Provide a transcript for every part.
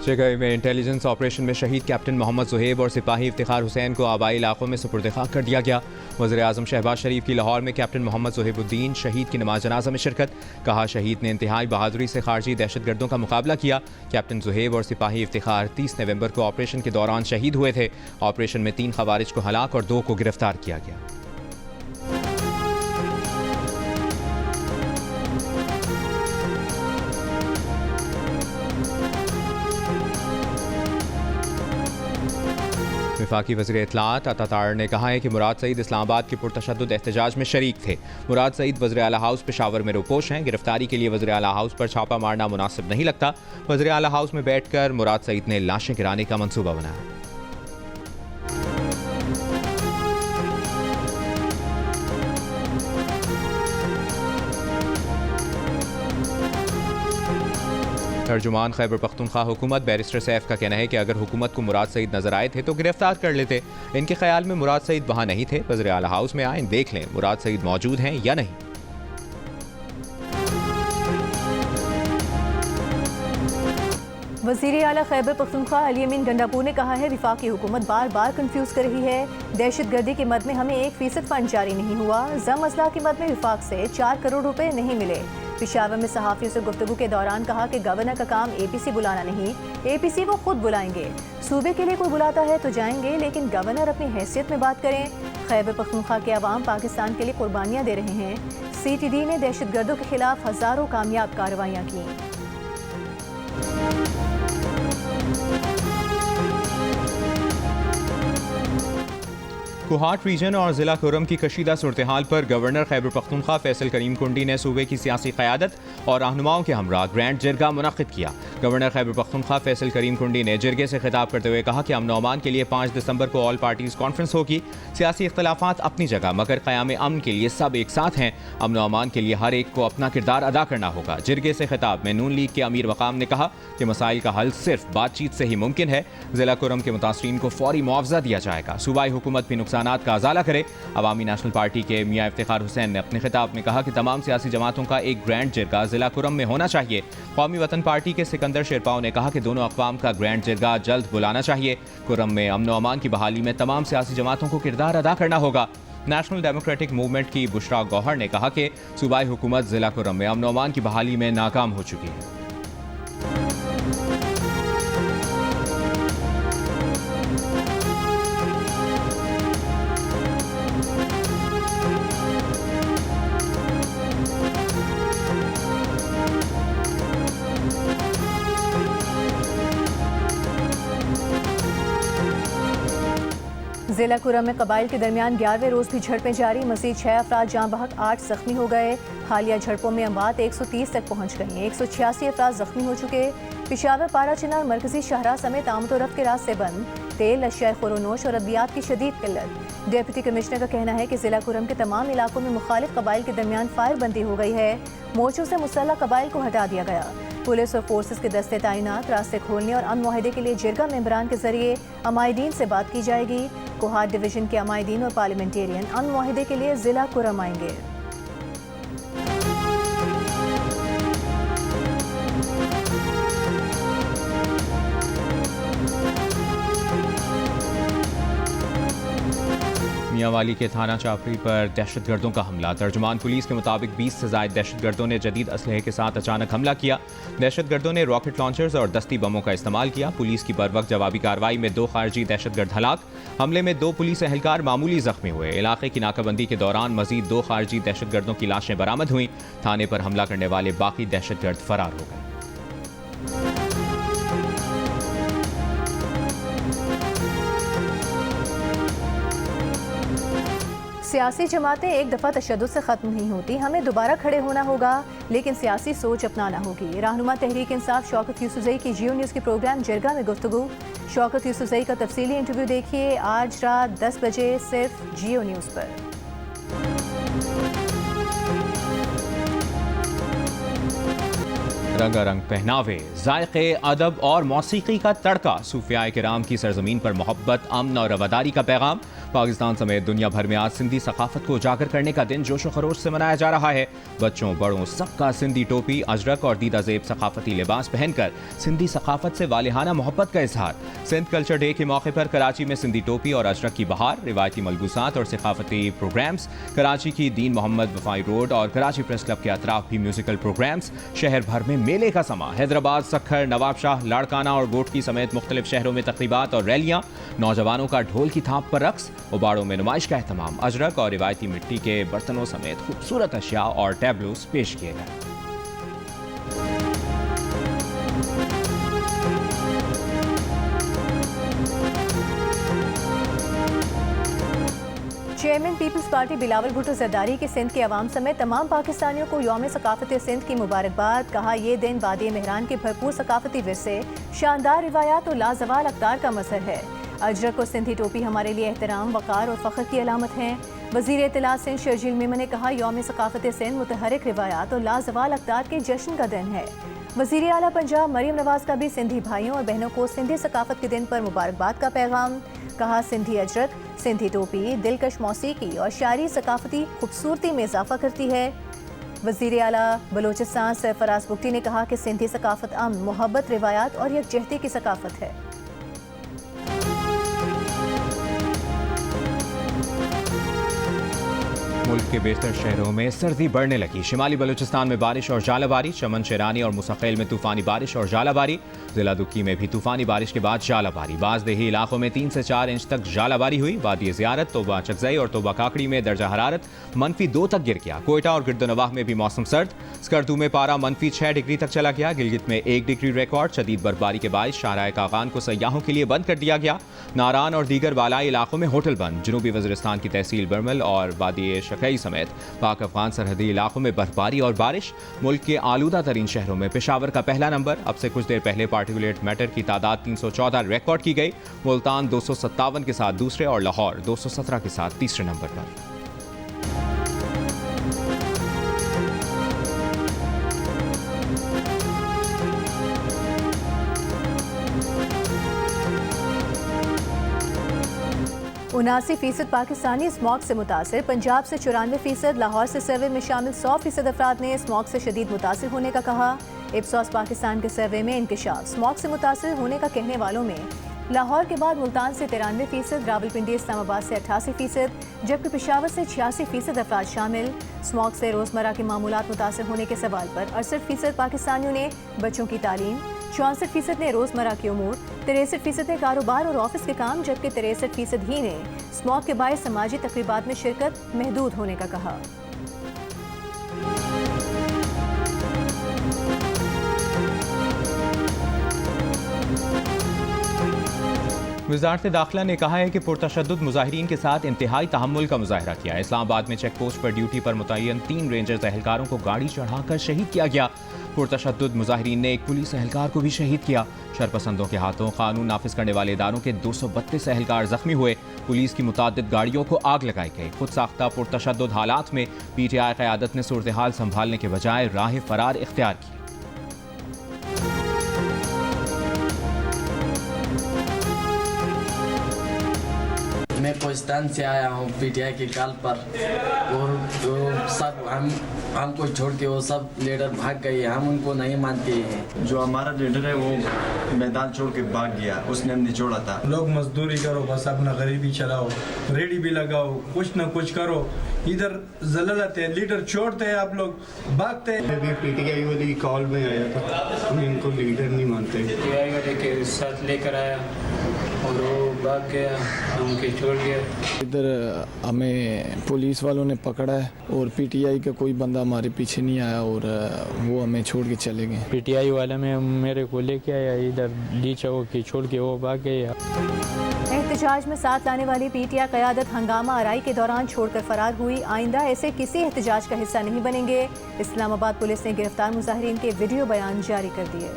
शेखर में intelligence operation में शहीद कैप्टन मोहम्मद सुहेब और सिपाही इफ्तिखार हुसैन को आबाई इलाकों में सुपुर्द खाक कर दिया गया। वज़ीर आज़म शहबाज शरीफ की लाहौर में कैप्टन मोहम्मद सुहेबुद्दीन शहीद की नमाज जनाजा में शिरकत। कहा, शहीद ने इंतहाई बहादुरी से खारजी दहशतगर्दों का मुकाबला किया। कैप्टन सुहेब और सिपाही इफ्तिखार 30 नवंबर को ऑपरेशन के दौरान शहीद हुए थे। ऑपरेशन में 3 खवारिज को हलाक और 2 को गिरफ्तार किया गया। वफाकी वज़ीर इत्तलात अता तार ने कहा है कि मुराद सईद इस्लामाबाद के पुरतशद्दुद एहतजाज में शरीक थे। मुराद सईद वज़ीर आला हाउस पेशावर में रोपोश हैं। गिरफ्तारी के लिए वज़ीर आला हाउस पर छापा मारना मुनासिब नहीं लगता। वज़ीर आला हाउस में बैठकर मुराद सईद ने लाशें गिराने का मंसूबा बनाया। तर्जुमान खैबर पख्तूनख्वा हुकूमत बैरिस्टर सैफ का कहना है कि अगर हुकूमत को मुराद सईद नजर आए थे तो गिरफ्तार कर लेते। इनके ख्याल में मुराद सईद वहां नहीं थे। वज़ीर आला हाउस में आए, देख लें मुराद सईद मौजूद हैं या नहीं। वज़ीर आला खैबर पख्तूनख्वा अली अमीन गंडापुर ने कहा है, वफाकी हुकूमत बार बार कंफ्यूज कर रही है। दहशतगर्दी की मद में हमें 1% फंड जारी नहीं हुआ। जम अजला की मद में विफाक से 4 करोड़ रुपए नहीं मिले। पेशावर में सहाफ़ियों से गुफ्तगू के दौरान कहा कि गवर्नर का काम APC बुलाना नहीं, APC वो खुद बुलाएंगे। सूबे के लिए कोई बुलाता है तो जाएंगे, लेकिन गवर्नर अपनी हैसियत में बात करें। खैबर पख्तूनख्वा के अवाम पाकिस्तान के लिए कुर्बानियाँ दे रहे हैं। CTD ने दहशतगर्दों के खिलाफ हज़ारों कामयाब कार्रवाइयाँ की। कोहाट रीजन और ज़िला कुरम की कशीदा सूरत हाल पर गवर्नर खैबर पख्तूनख्वा फैसल करीम कुंडी ने सूबे की सियासी क़यादत और रहनुमाओं के हमरा ग्रैंड जिरगा मुनक़्क़िद किया। गवर्नर खैबर पख्तूनख्वा फैसल करीम कुंडी ने जिरगे से खिताब करते हुए कहा कि अमन और अमान के लिए 5 दिसंबर को ऑल पार्टीज़ कॉन्फ्रेंस होगी। सियासी इख्तलाफात अपनी जगह, मगर क़याम अमन के लिए सब एक साथ हैं। अमन और अमान के लिए हर एक को अपना किरदार अदा करना होगा। जिरगे से खिताब में नून लीग के अमीर मकाम ने कहा कि मसाइल का हल सिर्फ बातचीत से ही मुमकिन है। ज़िला कुरम के मुतासरीन को फौरी मुआवजा दिया जाएगा। सूबाई हुकूमत भी नुकसानात का अजाला करे। अवामी नेशनल पार्टी के मियां इफ्तिखार हुसैन ने अपने खिताब में कहा कि तमाम सियासी जमातों का एक ग्रैंड जिरगा ज़िला कुरम में होना चाहिए। कौमी वतन पार्टी के सिकंदर शेरपाव ने कहा कि दोनों अक़वाम का ग्रैंड जिरगा जल्द बुलाना चाहिए। कुरम में अमन और अमान की बहाली में तमाम सियासी जमातों को किरदार अदा करना होगा। नेशनल डेमोक्रेटिक मूवमेंट की बुशरा गौहर ने कहा कि सूबाई हुकूमत ज़िला कुरम में अमन और अमान की बहाली में नाकाम हो चुकी है। ज़िला कुरम में कबाइल के दरमियान 11वें रोज़ भी झड़पें जारी। मज़ीद 6 अफराद जाँ बहक, 8 जख्मी हो गए। हालिया झड़पों में अमवात 130 तक पहुँच गई। 186 अफराद जख्मी हो चुके। पेशावर, पारा चिनार, मरकजी शाहराह समेत आमद व रफ्त के रास्ते बंद। तेल, अशिया खुरोनोश और अद्वियात की शदीद किल्लत। डिप्टी कमिश्नर का कहना है कि ज़िला कुरम के तमाम इलाकों में मुखालिफ कबाइल के दरमियान फायरबंदी हो गई है। मोर्चों से मुसल्लह कबाइल को हटा दिया गया। पुलिस और फोर्सेस के दस्ते तैनात। रास्ते खोलने और अमन मुआहदे के लिए जिरगा मेंबरान के जरिए अमायदीन से बात की जाएगी। कोहाट डिवीजन के अमायदीन और पार्लियामेंटेरियन अमन मुआहदे के लिए ज़िला कुरम आएंगे। मियांवाली के थाना चापरी पर दहशतगर्दों का हमला। तर्जुमान पुलिस के मुताबिक 20 से ज़ायद दहशतगर्दों ने जदीद असलहे के साथ अचानक हमला किया। दहशतगर्दों ने रॉकेट लॉन्चर्स और दस्ती बमों का इस्तेमाल किया। पुलिस की बरवक्त जवाबी कार्रवाई में 2 खारजी दहशतगर्द हलाक। हमले में 2 पुलिस एहलकार मामूली जख्मी हुए। इलाके की नाकाबंदी के दौरान मजीद 2 खारजी दहशतगर्दों की लाशें बरामद हुई। थाने पर हमला करने वाले बाकी दहशतगर्द फरार हो गए। सियासी जमातें एक दफ़ा तशद्दुद से ख़त्म नहीं होती। हमें दोबारा खड़े होना होगा, लेकिन सियासी सोच अपनाना होगी। रहनुमा तहरीक इंसाफ शौकत यूसुफ़ज़ई की जियो न्यूज़ के प्रोग्राम जिरगा में गुफ्तगू। शौकत यूसुफ़ज़ई का तफसीली इंटरव्यू देखिए आज रात 10 बजे सिर्फ जियो न्यूज़ पर। रंगारंग पहनावे, जायके, अदब और मौसीकी का तड़का। सूफियाए किराम की सरजमीन पर मोहब्बत, अमन और रवादारी का पैगाम। पाकिस्तान समेत दुनिया भर में आज सिंधी सकाफत को उजागर करने का दिन जोशो खरोश से मनाया जा रहा है। बच्चों बड़ों सबका सिंधी टोपी, अजरक और दीदा ज़ेब सकाफती लिबास पहनकर सिंधी सकाफत से वालिहाना मोहब्बत का इजहार। सिंध कल्चर डे के मौके पर कराची में सिंधी टोपी और अजरक की बहार, रिवायती मलबूसात और सकाफती प्रोग्राम्स। कराची की दीन मोहम्मद वफाई रोड और कराची प्रेस क्लब के अतराफ भी म्यूजिकल प्रोग्राम्स। शहर भर में मेले का समा। हैदराबाद, सक्खर, नवाबशाह, लाड़काना और गोटकी समेत मुख्तलिफ शहरों में तकरीबात और रैलियां। नौजवानों का ढोल की थाप पर रक्स। उबाड़ों में नुमाइश का एहतमाम। अजरक और रिवायती मिट्टी के बर्तनों समेत खूबसूरत अशिया और टैबलोस पेश किए गए। Chairman People's Party Bilawal Bhutto Zardari की सिंध के अवाम समेत तमाम पाकिस्तानियों को यौम सकाफत सिंध की मुबारकबाद। कहा, ये दिन वादी मेहरान के भरपूर सकाफती विरसे, शानदार रिवायात और लाजवाल अख्तार का मजहर है। अजरक और सिंधी टोपी हमारे लिए एहतराम, वक़ार और फ़ख्र की अलामत हैं। वज़ीर इत्तलात सिंध शर्जील मेमन ने कहा, यौम सकाफत सिंध मुतहरिक रिवायात और लाजवाल अख्तार के जश्न का दिन है। वज़ीर आला पंजाब मरीम नवाज का भी सिंधी भाइयों और बहनों को सिंधी सकाफत के दिन पर मुबारकबाद का पैगाम। कहा, सिंधी अजरक, सिंधी टोपी दिलकश मौसीकी और शायरी सकाफती खूबसूरती में इजाफा करती है। वज़ीर आला बलोचिस्तान सरफराज बुगटी ने कहा कि सिंधी सकाफत अमन, मोहब्बत, रिवायात और यकजहती की सकाफत है। मुल्क के बेशतर शहरों में सर्दी बढ़ने लगी। शिमाली बलूचिस्तान में बारिश और जालाबारी, चमन शेरानी और मुसक्किल में तूफानी बारिश और जालाबारी। जिला दुक्की में भी तूफानी बारिश के बाद जालाबारी। बाज़ देही इलाकों में 3 से 4 इंच तक जालाबारी हुई। वादी ज़ियारत, तोबा चकजई और तोबा काकड़ी में दर्जा हरारत -2 तक गिर गया। कोयटा और गिरदनवाह में भी मौसम सर्द। स्कर्दू में पारा -6 डिग्री तक चला गया। गिलगित में 1 डिग्री रिकॉर्ड। शदीद बर्फबारी के बाद शाहराह कागान को सयाहों के लिए बंद कर दिया गया। नारान और दीगर बालाई इलाकों में होटल बंद। जनूबी वज़ीरिस्तान की तहसील बरमल और वादी शकई समेत पाक अफगान सरहदी इलाकों में बर्फबारी और बारिश। मुल्क के आलूदा तरीन शहरों में पेशावर का पहला नंबर। अब से कुछ देर पहले पार्टिकुलेट मैटर की तादाद 314 रिकॉर्ड की गई। मुल्तान 257 के साथ दूसरे और लाहौर 217 के साथ तीसरे नंबर पर। %79 पाकिस्तानी स्मॉग से मुतासिर। पंजाब से 94%, लाहौर से सर्वे में शामिल 100% अफराद ने स्मॉग से शदीद मुतासिर होने का कहा। इप्सॉस पाकिस्तान के सर्वे में इंकशाफ। स्मॉग से मुतासिर होने का कहने वालों में लाहौर के बाद मुल्तान से 93%, रावलपिंडी इस्लामाबाद से 88%, जबकि पेशावर से 86% अफराद शामिल। स्मॉग से रोज़मर्रा के मामूलात मुतासिर होने के सवाल पर 68% पाकिस्तानियों ने बच्चों की तालीम, 64% ने रोज़मर्रा के उमूर, 63% ने कारोबार और ऑफिस के काम, जबकि 63% ही ने स्मॉग के बायस समाजी तकरीबात में शिरकत महदूद होने का कहा। वज़ारत दाखिला ने कहा है कि पुरतशद्दुद मुजाहिरीन के साथ इंतहाई तहम्मुल का मुजाहरा किया। इस्लामाबाद में चेक पोस्ट पर ड्यूटी पर मुतय्यन 3 रेंजर्स एहलकारों को गाड़ी चढ़ाकर शहीद किया गया। पुरतशद्दुद मुजाहिरीन ने एक पुलिस एहलकार को भी शहीद किया। शरपसंदों के हाथों कानून नाफिज करने वाले इदारों के 232 एहलकार जख्मी हुए। पुलिस की मुतादिद गाड़ियों को आग लगाई गई। खुद साख्ता पुरतशद्दुद हालात में PTI क़यादत ने सूरत हाल संभालने के बजाय राह फरार इख्तियार की। मैं पाकिस्तान से आया हूँ PTI की कॉल पर, और वो सब हमको छोड़ के वो सब लीडर भाग गए। हम उनको नहीं मानते हैं। जो हमारा लीडर है वो मैदान छोड़ के भाग गया, उसने हमने छोड़ा था। लोग मजदूरी करो, बस अपना गरीबी चलाओ, रेडी भी लगाओ, कुछ ना कुछ करो। इधर जलालत है, लीडर छोड़ते हैं, आप लोग भागते हैं। PTI वाली कॉल में आया था, हम इनको लीडर नहीं मानते। PTI वाले के साथ लेकर आया और वो भाग गया, उनके छोड़ गया। इधर हमें पुलिस वालों ने पकड़ा है और PTI का कोई बंदा हमारे पीछे नहीं आया और वो हमें छोड़ के चले गए। PTI वाला में मेरे को लेके आया, इधर ली चौक की छोड़ के वो भाग गया। एहतजाज में साथ लाने वाली PTI क़यादत हंगामा आराई के दौरान छोड़कर फरार हुई। आइंदा ऐसे किसी एहतजाज का हिस्सा नहीं बनेंगे। इस्लामाबाद पुलिस ने गिरफ्तार मुजाहिरीन के वीडियो बयान जारी कर दिए।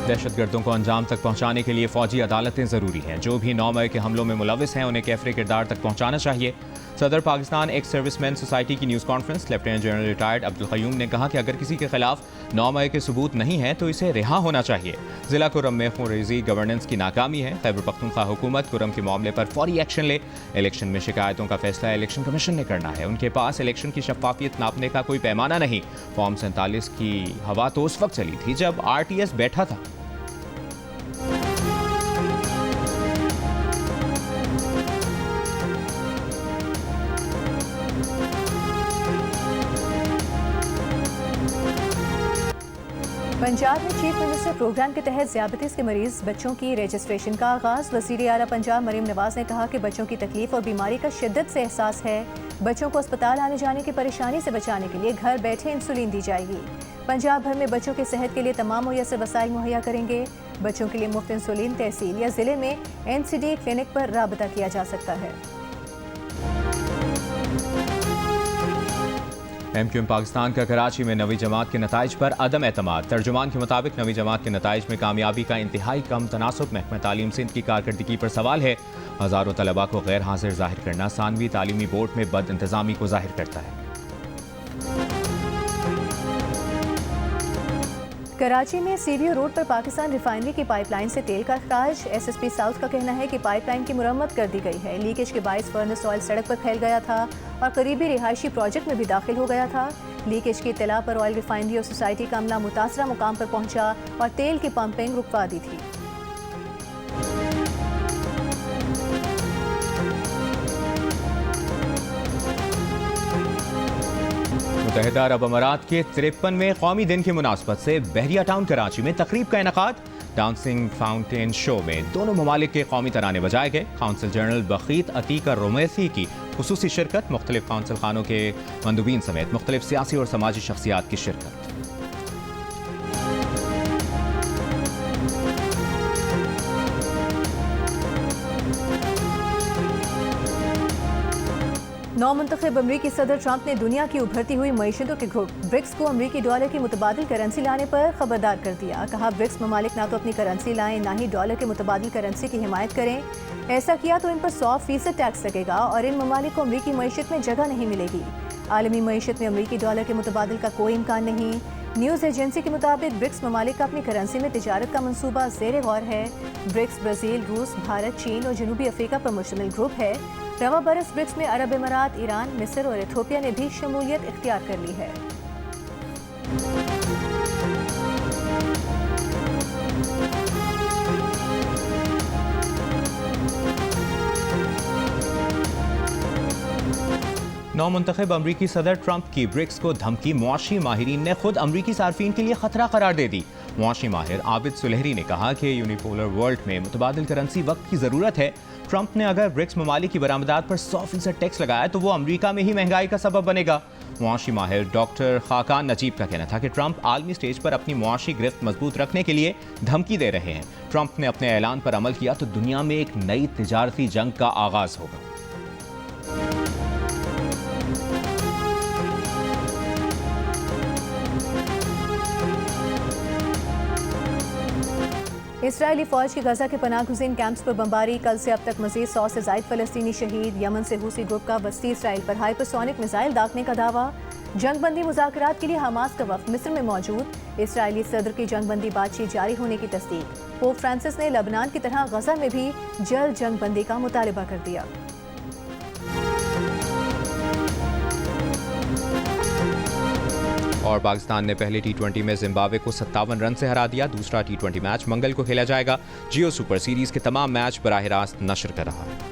दहशतगर्दों को अंजाम तक पहुंचाने के लिए फौजी अदालतें ज़रूरी हैं। जो भी 9 मई के हमलों में मुलविस हैं उन्हें कैफरे किरदार तक पहुंचाना चाहिए। सदर पाकिस्तान एक्स सर्विसमैन सोसाइटी की news conference lieutenant general retired Abdul Qayyum ने कहा कि अगर किसी के खिलाफ 9 मई के सबूत नहीं है तो इसे रिहा होना चाहिए। ज़िला कुरम में खूनरेज़ी गवर्नेंस की नाकामी है। खैबर पख्तूनख्वा हुकूमत कुरम के मामले पर फौरी एक्शन ले। इलेक्शन में शिकायतों का फैसला इलेक्शन कमीशन ने करना है। उनके पास इलेक्शन की शफाफियत नापने का कोई पैमाना नहीं। फॉर्म 47 की हवा तो उस वक्त चली थी जब RTS बैठा था। पंजाब में चीफ मिनिस्टर प्रोग्राम के तहत ज़ियादतीस के मरीज बच्चों की रजिस्ट्रेशन का आगाज़। वज़ीर आला पंजाब मरीम नवाज ने कहा कि बच्चों की तकलीफ और बीमारी का शिद्दत से एहसास है। बच्चों को अस्पताल आने जाने की परेशानी से बचाने के लिए घर बैठे इंसुलिन दी जाएगी। पंजाब भर में बच्चों के सेहत के लिए तमाम मुयस्सर वसाइल मुहैया करेंगे। बच्चों के लिए मुफ्त इंसुलिन तहसील या ज़िले में NCD क्लिनिक पर राबता किया जा सकता है। MQM पाकिस्तान का कराची में नवी जमात के नताइज पर अदम एतमाद। तर्जुमान के मुताबिक नवी जमात के नताइज में कामयाबी का इंतहाई कम तनासुब महकमा तालीम सिंध की कारकर्दगी पर सवाल है। हज़ारों तलबा को गैर हाजिर जाहिर करना सानवी तालीमी बोर्ड में बद इंतजामी को जाहिर करता है। कराची में CBO रोड पर पाकिस्तान रिफाइनरी की पाइपलाइन से तेल का अखराज। SSP साउथ का कहना है कि पाइपलाइन की मुरम्मत कर दी गई है। लीकेज के बायस फर्नेस ऑयल सड़क पर फैल गया था और करीबी रिहायशी प्रोजेक्ट में भी दाखिल हो गया था। लीकेज की इत्तला पर ऑयल रिफाइनरी और सोसाइटी का अमला मुतासरा मुकाम पर पहुंचा और तेल की पंपिंग रुकवा दी थी। मुत्तहिदा अरब अमारात के 53वें कौमी दिन की मुनासबत से बहरिया टाउन कराची में तकरीब का इनेकाद। डांसिंग फाउंटेन शो में दोनों ममालिक के कौमी तराने बजाए गए। काउंसिल जनरल बखीत अतीक रोमैसी की खुसूसी शिरकत। मुख्तलिफ काउंसिल खानों के मंदूबीन समेत मुख्तलिफ सियासी और समाजी शख्सियात की शिरकत। नौमुंतखब अमरीकी सदर ट्रंप ने दुनिया की उभरती हुई मईशतों के ग्रुप ब्रिक्स को अमरीकी डॉलर की मुतबादिल करेंसी लाने पर खबरदार कर दिया। कहा ब्रिक्स ममालिक ना तो अपनी करेंसी लाएं ना ही डॉलर के मुतबादिल करेंसी की हिमायत करें। ऐसा किया तो इन पर 100% टैक्स लगेगा और इन ममालिक को अमरीकी मईशत में जगह नहीं मिलेगी। आलमी मईशत में अमरीकी डॉलर के मुतबादिल का कोई इम्कान नहीं। न्यूज़ एजेंसी के मुताबिक ब्रिक्स ममालिक का अपनी करेंसी में तिजारत का मंसूबा ज़ेर गौर है। ब्रिक्स ब्राज़ील, रूस, भारत, चीन और जनूबी अफ्रीका पर मुश्तमिल ग्रुप है। रवा बरस ब्रिक्स में अरब अमारात, ईरान, मिस्र और इथियोपिया ने भी शमूलियत इख्तियार कर ली है। नौमुंतखब अमरीकी सदर ट्रंप की ब्रिक्स को धमकी मुआशी माहिरीन ने खुद अमरीकी सार्फिन के लिए खतरा करार दे दी। मुआशी माहिर आबिद सुलहरी ने कहा कि यूनिपोलर वर्ल्ड में मुतबादिल करेंसी वक्त की ज़रूरत है। ट्रंप ने अगर ब्रिक्स ममालिक की बरामदात पर 100% टैक्स लगाया तो वो अमरीका में ही महंगाई का सबब बनेगा। मुआशी माहिर डॉक्टर खाकान नजीब का कहना था कि ट्रंप आलमी स्टेज पर अपनी मुआशी गिरफ्त मजबूत रखने के लिए धमकी दे रहे हैं। ट्रंप ने अपने ऐलान पर अमल किया तो दुनिया में एक नई तिजारती जंग का आगाज होगा। इसराइली फौज की गजा के पनाहगुज़ीन कैंप्स पर बमबारी। कल से अब तक मजीद 100 से ज़ायद फ़लस्तीनी शहीद। यमन से हूसी ग्रुप का वस्ती इसराइल पर हाइपरसोनिक मिसाइल दागने का दावा। जंगबंदी मुज़ाकरात के लिए हमास का वफ़द मिस्र में मौजूद। इसराइली सदर की जंगबंदी बातचीत जारी होने की तस्दीक। पोप फ्रांसिस ने लबनान की तरह गजा में भी जल्द जंगबंदी का मुतालबा कर दिया। और पाकिस्तान ने पहले T20 में जिम्बाब्वे को 57 रन से हरा दिया। दूसरा T20 मैच मंगल को खेला जाएगा। जियो सुपर सीरीज के तमाम मैच बराह रास्त नशर कर रहा है।